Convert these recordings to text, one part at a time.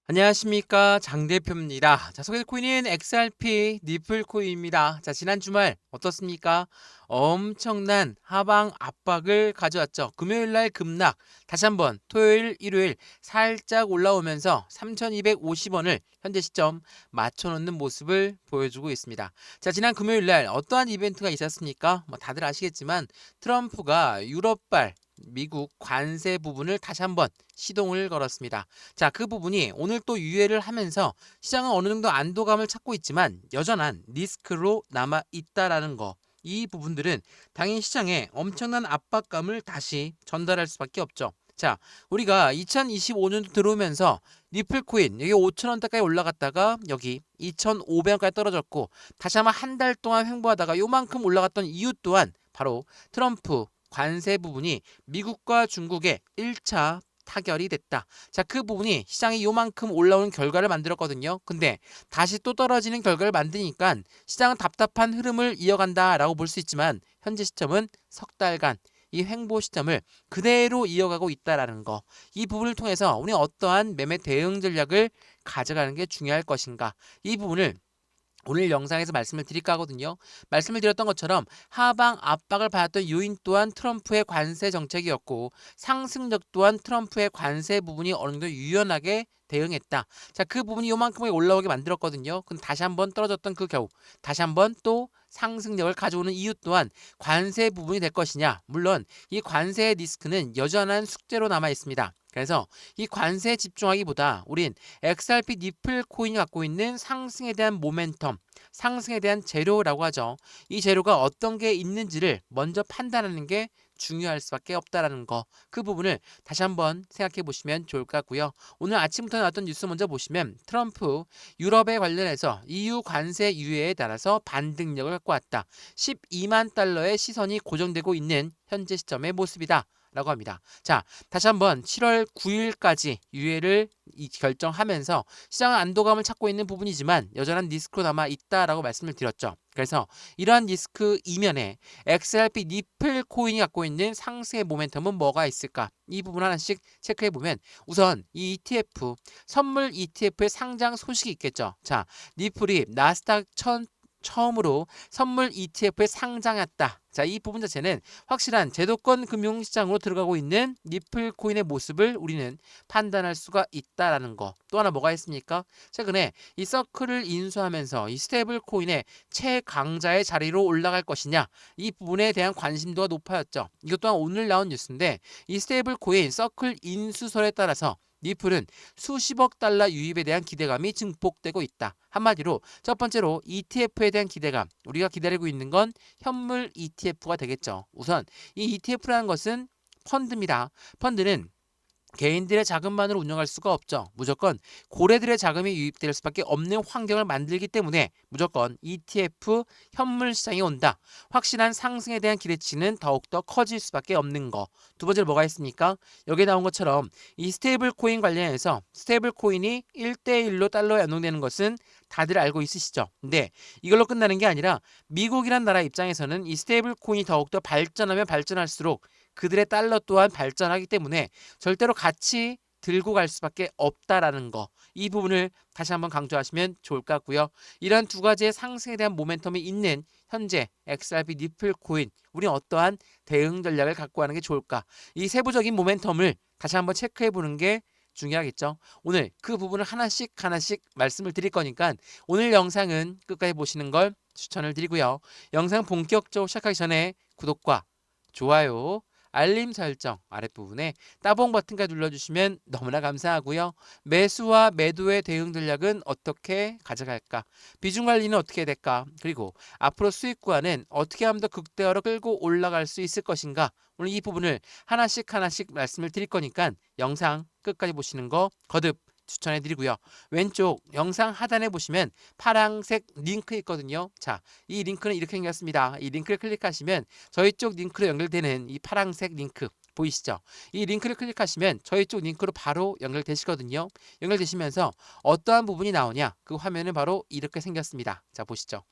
안녕하십니까, 장 대표입니다. 자, 소개될 코인은 XRP 니플 코인입니다. 자, 지난 주말 어떻습니까? 엄청난 하방 압박을 가져왔죠. 금요일 날 급락, 다시 한번 토요일, 일요일 살짝 올라오면서 3,250원을 현재 시점 맞춰놓는 모습을 보여주고 있습니다. 자, 지난 금요일 날 어떠한 이벤트가 있었습니까? 뭐 다들 아시겠지만 트럼프가 유럽발 미국 관세 부분을 다시 한번 시동을 걸었습니다. 자, 그 부분이 오늘 또 유예를 하면서 시장은 어느 정도 안도감을 찾고 있지만 여전한 리스크로 남아 있다라는 거. 이 부분들은 당연히 시장에 엄청난 압박감을 다시 전달할 수밖에 없죠. 자, 우리가 2025년도 들어오면서 니플코인 여기 5,000원대까지 올라갔다가 여기 2,500원까지 떨어졌고 다시 한번 한 달 동안 횡보하다가 요만큼 올라갔던 이유 또한 바로 트럼프 관세 부분이 미국과 중국의 1차 타결이 됐다. 자, 그 부분이 시장이 요만큼 올라오는 결과를 만들었거든요. 근데 다시 또 떨어지는 결과를 만드니까 시장은 답답한 흐름을 이어간다라고 볼 수 있지만 현재 시점은 석 달간 이 횡보 시점을 그대로 이어가고 있다라는 거. 이 부분을 통해서 우리 어떠한 매매 대응 전략을 가져가는 게 중요할 것인가. 이 부분을 오늘 영상에서 말씀을 드릴까 하거든요. 말씀을 드렸던 것처럼 하방 압박을 받았던 요인 또한 트럼프의 관세 정책이었고 상승력 또한 트럼프의 관세 부분이 어느 정도 유연하게 대응했다. 자, 그 부분이 요만큼에 올라오게 만들었거든요. 근데 다시 한번 떨어졌던 그 겨우 다시 한번 또 상승력을 가져오는 이유 또한 관세 부분이 될 것이냐. 물론 이 관세의 리스크는 여전한 숙제로 남아 있습니다. 그래서 이 관세에 집중하기보다 우린 XRP 니플 코인이 갖고 있는 상승에 대한 모멘텀, 상승에 대한 재료라고 하죠. 이 재료가 어떤 게 있는지를 먼저 판단하는 게 중요할 수밖에 없다라는 거. 그 부분을 다시 한번 생각해 보시면 좋을 것 같고요. 오늘 아침부터 나왔던 뉴스 먼저 보시면 트럼프 유럽에 관련해서 EU 관세 유예에 따라서 반등력을 갖고 왔다. 12만 달러의 시선이 고정되고 있는 현재 시점의 모습이다. 라고 합니다. 자, 다시 한번 7월 9일까지 유예를 결정하면서 시장은 안도감을 찾고 있는 부분이지만 여전한 리스크로 남아 있다라고 말씀을 드렸죠. 그래서 이러한 리스크 이면에 XRP 니플 코인이 갖고 있는 상승의 모멘텀은 뭐가 있을까? 이 부분 하나씩 체크해 보면 우선 이 ETF 선물 ETF의 상장 소식이 있겠죠. 자, 니플이 나스닥 1000 처음으로 선물 ETF에 상장했다. 자, 이 부분 자체는 확실한 제도권 금융시장으로 들어가고 있는 니플 코인의 모습을 우리는 판단할 수가 있다라는 거. 또 하나 뭐가 있습니까? 최근에 이 서클을 인수하면서 이 스테이블 코인의 최강자의 자리로 올라갈 것이냐, 이 부분에 대한 관심도가 높아졌죠. 이것 또한 오늘 나온 뉴스인데 이 스테이블 코인 서클 인수설에 따라서 니플은 수십억 달러 유입에 대한 기대감이 증폭되고 있다. 한마디로 첫 번째로 ETF에 대한 기대감. 우리가 기다리고 있는 건 현물 ETF가 되겠죠. 우선 이 ETF라는 것은 펀드입니다. 펀드는 개인들의 자금만으로 운영할 수가 없죠. 무조건 고래들의 자금이 유입될 수밖에 없는 환경을 만들기 때문에 무조건 ETF 현물 시장이 온다. 확실한 상승에 대한 기대치는 더욱더 커질 수밖에 없는 거. 두 번째로 뭐가 있습니까? 여기에 나온 것처럼 이 스테이블 코인 관련해서 스테이블 코인이 1대1로 달러에 연동되는 것은 다들 알고 있으시죠? 근데 이걸로 끝나는 게 아니라 미국이란 나라 입장에서는 이 스테이블 코인이 더욱더 발전하면 발전할수록 그들의 달러 또한 발전하기 때문에 절대로 같이 들고 갈 수밖에 없다라는 거. 이 부분을 다시 한번 강조하시면 좋을 것 같고요. 이러한 두 가지의 상승에 대한 모멘텀이 있는 현재 XRP 니플 코인, 우리는 어떠한 대응 전략을 갖고 가는 게 좋을까? 이 세부적인 모멘텀을 다시 한번 체크해 보는 게 중요하겠죠. 오늘 그 부분을 하나씩 하나씩 말씀을 드릴 거니까 오늘 영상은 끝까지 보시는 걸 추천을 드리고요. 영상 본격적으로 시작하기 전에 구독과 좋아요, 알림 설정 아랫부분에 따봉 버튼까지 눌러주시면 너무나 감사하고요. 매수와 매도의 대응 전략은 어떻게 가져갈까? 비중 관리는 어떻게 될까? 그리고 앞으로 수익 구간은 어떻게 하면 더 극대화로 끌고 올라갈 수 있을 것인가? 오늘 이 부분을 하나씩 하나씩 말씀을 드릴 거니까 영상 끝까지 보시는 거 거듭 추천해 드리고요. 왼쪽 영상 하단에 보시면 파란색 링크 있거든요. 자, 이 링크는 이렇게 생겼습니다. 이 링크를 클릭하시면 저희 쪽 링크로 연결되는 이 파란색 링크 보이시죠? 이 링크를 클릭하시면 저희 쪽 링크로 바로 연결되시거든요. 연결되시면서 어떠한 부분이 나오냐? 그 화면은 바로 이렇게 생겼습니다. 자, 보시죠.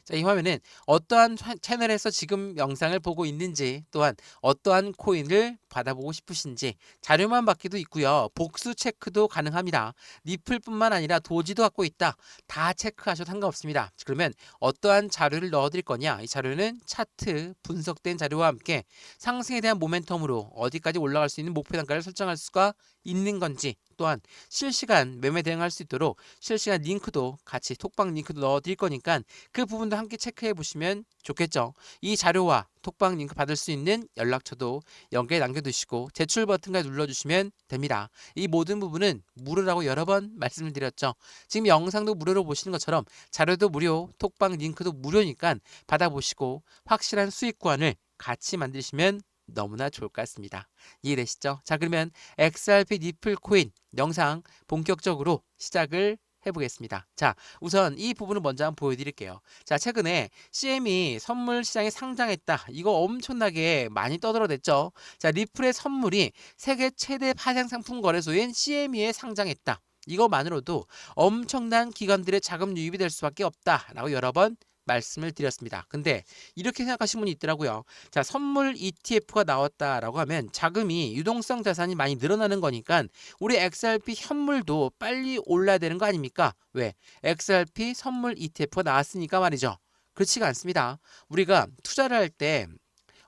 자, 이 화면은 어떠한 채널에서 지금 영상을 보고 있는지, 또한 어떠한 코인을 받아보고 싶으신지 자료만 받기도 있고요. 복수 체크도 가능합니다. 니플뿐만 아니라 도지도 갖고 있다. 다 체크하셔도 상관없습니다. 그러면 어떠한 자료를 넣어드릴 거냐? 이 자료는 차트, 분석된 자료와 함께 상승에 대한 모멘텀으로 어디까지 올라갈 수 있는 목표 단가를 설정할 수가 있는 건지, 또한 실시간 매매 대응할 수 있도록 실시간 링크도 같이 톡방 링크도 넣어드릴 거니까 그 부분도 함께 체크해 보시면 좋겠죠. 이 자료와 톡방 링크 받을 수 있는 연락처도 연결 남겨두시고 제출 버튼까지 눌러주시면 됩니다. 이 모든 부분은 무료라고 여러 번 말씀을 드렸죠. 지금 영상도 무료로 보시는 것처럼 자료도 무료, 톡방 링크도 무료니까 받아보시고 확실한 수익 구간을 같이 만드시면 너무나 좋을 것 같습니다. 이해되시죠? 자, 그러면 XRP 니플 코인 영상 본격적으로 시작을 해보겠습니다. 자, 우선 이 부분을 먼저 한번 보여드릴게요. 자, 최근에 CM이 선물 시장에 상장했다. 이거 엄청나게 많이 떠들어댔죠. 자, 리플의 선물이 세계 최대 파생 상품 거래소인 CME에 상장했다. 이것만으로도 엄청난 기관들의 자금 유입이 될 수밖에 없다라고 여러 번 말씀을 드렸습니다. 근데 이렇게 생각하시는 분이 있더라고요. 자, 선물 ETF가 나왔다라고 하면 자금이 유동성 자산이 많이 늘어나는 거니까 우리 XRP 현물도 빨리 올라야 되는 거 아닙니까? 왜? XRP 선물 ETF가 나왔으니까 말이죠. 그렇지가 않습니다. 우리가 투자를 할 때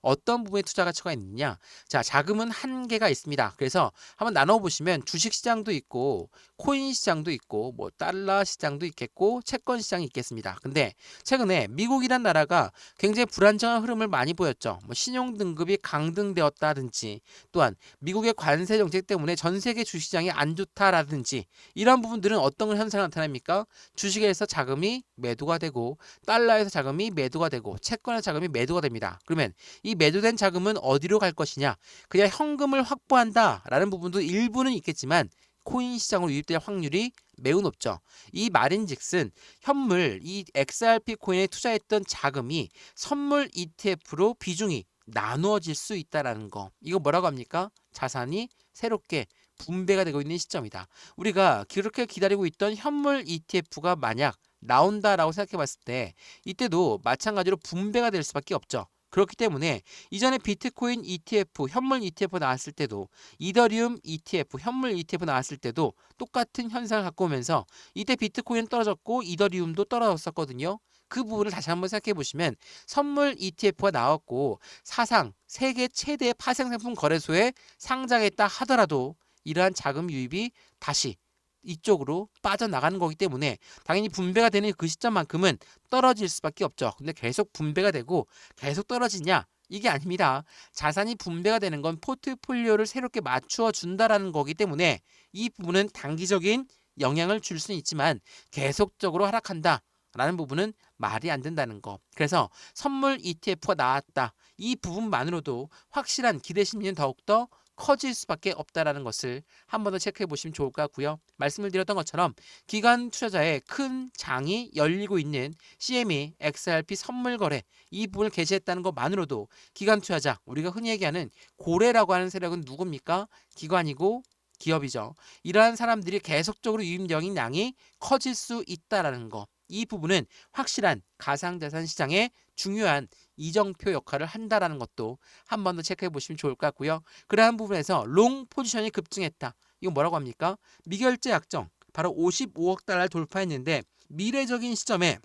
어떤 부분에 투자 가치가 있느냐? 자, 자금은 한계가 있습니다. 그래서 한번 나눠보시면 주식 시장도 있고 코인 시장도 있고 뭐 달러 시장도 있겠고 채권 시장이 있겠습니다. 근데 최근에 미국이란 나라가 굉장히 불안정한 흐름을 많이 보였죠. 뭐 신용 등급이 강등되었다든지, 또한 미국의 관세 정책 때문에 전 세계 주식 시장이 안 좋다라든지, 이런 부분들은 어떤 현상이 나타납니까? 주식에서 자금이 매도가 되고 달러에서 자금이 매도가 되고 채권에서 자금이 매도가 됩니다. 그러면 이 매도된 자금은 어디로 갈 것이냐? 그냥 현금을 확보한다라는 부분도 일부는 있겠지만 코인 시장으로 유입될 확률이 매우 높죠. 이 말인즉슨 현물, 이 XRP 코인에 투자했던 자금이 선물 ETF로 비중이 나누어질 수 있다라는 거. 이거 뭐라고 합니까? 자산이 새롭게 분배가 되고 있는 시점이다. 우리가 그렇게 기다리고 있던 현물 ETF가 만약 나온다라고 생각해 봤을 때 이때도 마찬가지로 분배가 될 수밖에 없죠. 그렇기 때문에 이전에 비트코인 ETF, 현물 ETF 나왔을 때도, 이더리움 ETF, 현물 ETF 나왔을 때도 똑같은 현상을 갖고 오면서 이때 비트코인 떨어졌고 이더리움도 떨어졌었거든요. 그 부분을 다시 한번 생각해 보시면 선물 ETF가 나왔고 사상 세계 최대 파생상품 거래소에 상장했다 하더라도 이러한 자금 유입이 다시 이쪽으로 빠져나가는 거기 때문에 당연히 분배가 되는 그 시점만큼은 떨어질 수밖에 없죠. 근데 계속 분배가 되고 계속 떨어지냐? 이게 아닙니다. 자산이 분배가 되는 건 포트폴리오를 새롭게 맞추어 준다라는 거기 때문에 이 부분은 단기적인 영향을 줄 수는 있지만 계속적으로 하락한다 라는 부분은 말이 안 된다는 거. 그래서 선물 ETF가 나왔다. 이 부분만으로도 확실한 기대 심리는 더욱더 커질 수밖에 없다라는 것을 한 번 더 체크해 보시면 좋을 것 같고요. 말씀을 드렸던 것처럼 기관 투자자의 큰 장이 열리고 있는 CME XRP 선물 거래, 이 부분을 개시했다는 것만으로도 기관 투자자, 우리가 흔히 얘기하는 고래라고 하는 세력은 누굽니까? 기관이고 기업이죠. 이러한 사람들이 계속적으로 유입력인 양이 커질 수 있다라는 거. 이 부분은 확실한 가상자산 시장에 중요한 이정표 역할을 한다라는 것도 한 번 더 체크해 보시면 좋을 것 같고요. 그러한 부분에서 롱 포지션이 급증했다. 이거 뭐라고 합니까? 미결제 약정. 바로 55억 달러를 돌파했는데 미래적인 시점에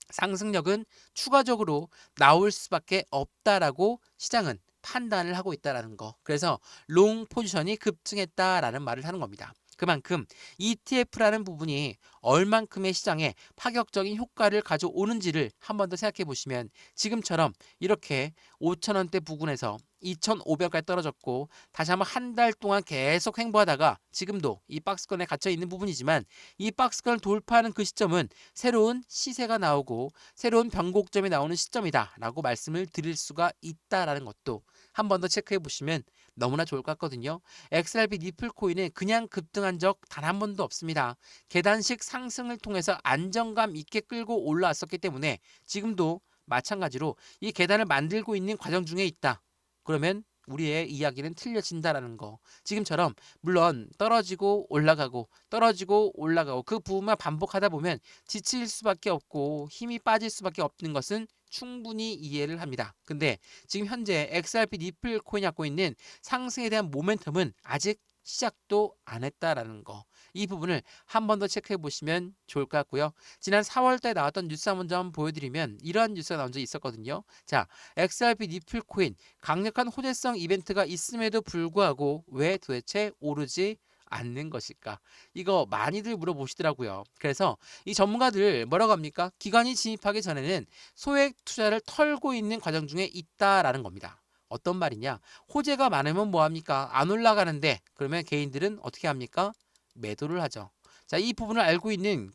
상승력은 추가적으로 나올 수밖에 없다라고 시장은 판단을 하고 있다라는 거. 그래서 롱 포지션이 급증했다라는 말을 하는 겁니다. 그만큼 ETF라는 부분이 얼만큼의 시장에 파격적인 효과를 가져오는지를 한 번 더 생각해 보시면 지금처럼 이렇게 5,000원대 부근에서 2,500까지 떨어졌고 다시 한번 한 달 동안 계속 횡보하다가 지금도 이 박스권에 갇혀 있는 부분이지만 이 박스권을 돌파하는 그 시점은 새로운 시세가 나오고 새로운 변곡점이 나오는 시점이다 라고 말씀을 드릴 수가 있다라는 것도 한 번 더 체크해 보시면 너무나 좋을 것 같거든요. XRP 니플 코인은 그냥 급등한 적 단 한 번도 없습니다. 계단식 상승을 통해서 안정감 있게 끌고 올라왔었기 때문에 지금도 마찬가지로 이 계단을 만들고 있는 과정 중에 있다. 그러면 우리의 이야기는 틀려진다라는 거. 지금처럼 물론 떨어지고 올라가고 그 부분만 반복하다 보면 지칠 수밖에 없고 힘이 빠질 수밖에 없는 것은 충분히 이해를 합니다. 근데 지금 현재 XRP 니플 코인이 갖고 있는 상승에 대한 모멘텀은 아직 시작도 안 했다라는 거. 이 부분을 한 번 더 체크해 보시면 좋을 것 같고요. 지난 4월 달 나왔던 뉴스 먼저 한번 보여드리면 이러한 뉴스가 나온 적이 있었거든요. 자, XRP 니플 코인 강력한 호재성 이벤트가 있음에도 불구하고 왜 도대체 오르지 않는 것일까? 이거 많이들 물어보시더라고요. 그래서 이 전문가들 뭐라고 합니까? 기관이 진입하기 전에는 소액 투자를 털고 있는 과정 중에 있다라는 겁니다. 어떤 말이냐? 호재가 많으면 뭐합니까? 안 올라가는데 그러면 개인들은 어떻게 합니까? 매도를 하죠. 자, 이 부분을 알고 있는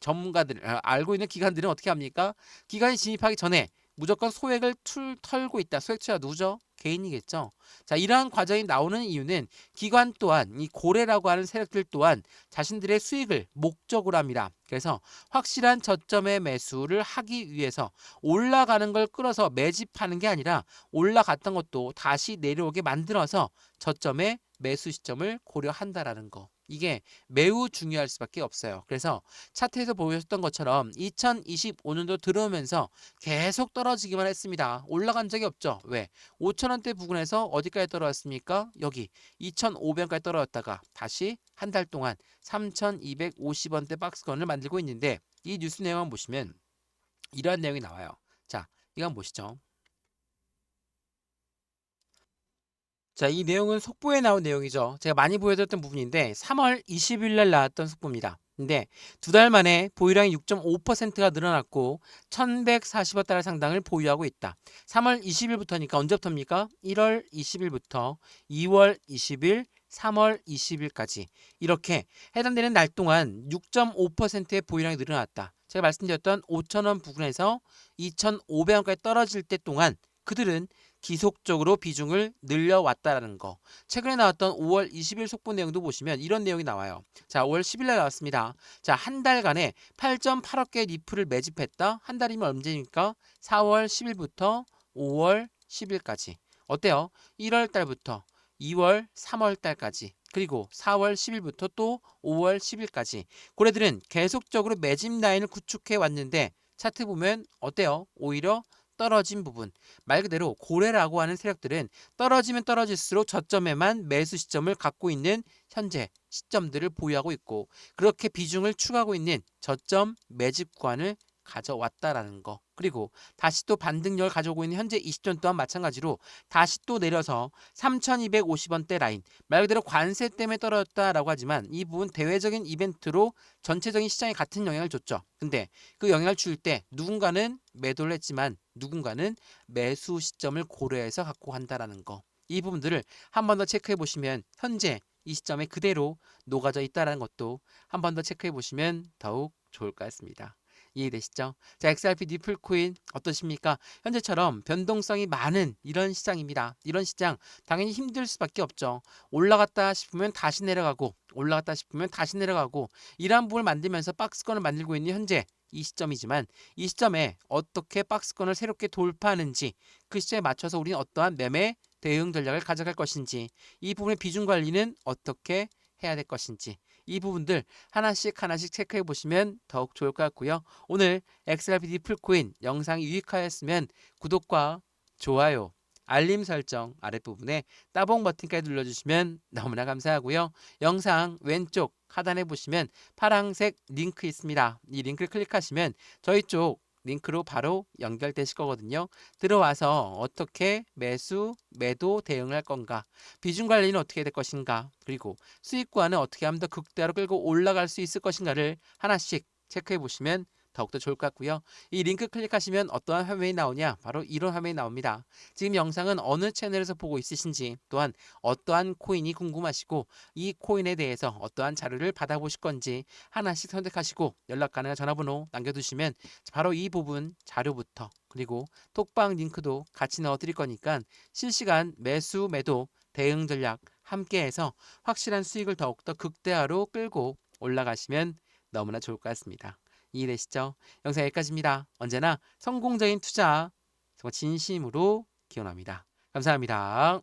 알고 있는 기관들은 어떻게 합니까? 기관이 진입하기 전에 무조건 소액을 털고 있다. 소액 투자 누구죠? 개인이겠죠. 자, 이러한 과정이 나오는 이유는 기관 또한 이 고래라고 하는 세력들 또한 자신들의 수익을 목적으로 합니다. 그래서 확실한 저점의 매수를 하기 위해서 올라가는 걸 끌어서 매집하는 게 아니라 올라갔던 것도 다시 내려오게 만들어서 저점의 매수 시점을 고려한다라는 거. 이게 매우 중요할 수밖에 없어요. 그래서 차트에서 보셨던 것처럼 2025년도 들어오면서 계속 떨어지기만 했습니다. 올라간 적이 없죠. 왜? 5,000원대 부근에서 어디까지 떨어졌습니까? 여기 2,500원까지 떨어졌다가 다시 한 달 동안 3,250원대 박스권을 만들고 있는데 이 뉴스 내용을 보시면 이러한 내용이 나와요. 자, 이거 한번 보시죠. 자, 이 내용은 속보에 나온 내용이죠. 제가 많이 보여드렸던 부분인데 3월 20일 날 나왔던 속보입니다. 근데 두 달 만에 보유량이 6.5%가 늘어났고 1,140억 달러 상당을 보유하고 있다. 3월 20일부터니까 언제부터입니까? 1월 20일부터 2월 20일, 3월 20일까지 이렇게 해당되는 날 동안 6.5%의 보유량이 늘어났다. 제가 말씀드렸던 5,000원 부근에서 2,500원까지 떨어질 때 동안 그들은 지속적으로 비중을 늘려왔다라는 거. 최근에 나왔던 5월 20일 속보 내용도 보시면 이런 내용이 나와요. 자, 5월 10일 날 나왔습니다. 자, 한 달간에 8.8억 개의 니플을 매집했다. 한 달이면 언제입니까? 4월 10일부터 5월 10일까지. 어때요? 1월 달부터 2월, 3월 달까지. 그리고 4월 10일부터 또 5월 10일까지. 고래들은 계속적으로 매집 라인을 구축해 왔는데 차트 보면 어때요? 오히려 떨어진 부분. 말 그대로 고래라고 하는 세력들은 떨어지면 떨어질수록 저점에만 매수 시점을 갖고 있는 현재 시점들을 보유하고 있고 그렇게 비중을 추가하고 있는 저점 매집 구간을 가져왔다라는 거. 그리고 다시 또 반등력을 가져오고 있는 현재 20전 또한 마찬가지로 다시 또 내려서 3,250원대 라인. 말 그대로 관세 때문에 떨어졌다라고 하지만 이 부분 대외적인 이벤트로 전체적인 시장에 같은 영향을 줬죠. 근데 그 영향을 줄 때 누군가는 매도를 했지만 누군가는 매수 시점을 고려해서 갖고 간다라는 거. 이 부분들을 한 번 더 체크해 보시면 현재 이 시점에 그대로 녹아져 있다는 것도 한 번 더 체크해 보시면 더욱 좋을 것 같습니다. 이해되시죠? 자, XRP 니플 코인 어떠십니까? 현재처럼 변동성이 많은 이런 시장입니다. 이런 시장 당연히 힘들 수밖에 없죠. 올라갔다 싶으면 다시 내려가고 올라갔다 싶으면 다시 내려가고 이러한 부분을 만들면서 박스권을 만들고 있는 현재 이 시점이지만 이 시점에 어떻게 박스권을 새롭게 돌파하는지 그 시점에 맞춰서 우리는 어떠한 매매 대응 전략을 가져갈 것인지 이 부분의 비중 관리는 어떻게 해야 될 것인지 이 부분들 하나씩 체크해 보시면 더욱 좋을 것 같고요. 오늘 XRP 니플코인 영상이 유익하였으면 구독과 좋아요, 알림 설정 아랫부분에 따봉 버튼까지 눌러주시면 너무나 감사하고요. 영상 왼쪽 하단에 보시면 파란색 링크 있습니다. 이 링크를 클릭하시면 저희 쪽 링크로 바로 연결되실 거거든요. 들어와서 어떻게 매수, 매도 대응을 할 건가, 비중 관리는 어떻게 될 것인가, 그리고 수익 구간은 어떻게 하면 더 극대화로 끌고 올라갈 수 있을 것인가를 하나씩 체크해 보시면 더욱더 좋을 것 같고요. 이 링크 클릭하시면 어떠한 화면이 나오냐? 바로 이런 화면이 나옵니다. 지금 영상은 어느 채널에서 보고 있으신지 또한 어떠한 코인이 궁금하시고 이 코인에 대해서 어떠한 자료를 받아보실 건지 하나씩 선택하시고 연락 가능한 전화번호 남겨두시면 바로 이 부분 자료부터 그리고 톡방 링크도 같이 넣어드릴 거니까 실시간 매수 매도 대응 전략 함께해서 확실한 수익을 더욱더 극대화로 끌고 올라가시면 너무나 좋을 것 같습니다. 이해되시죠? 영상 여기까지입니다. 언제나 성공적인 투자 정말 진심으로 기원합니다. 감사합니다.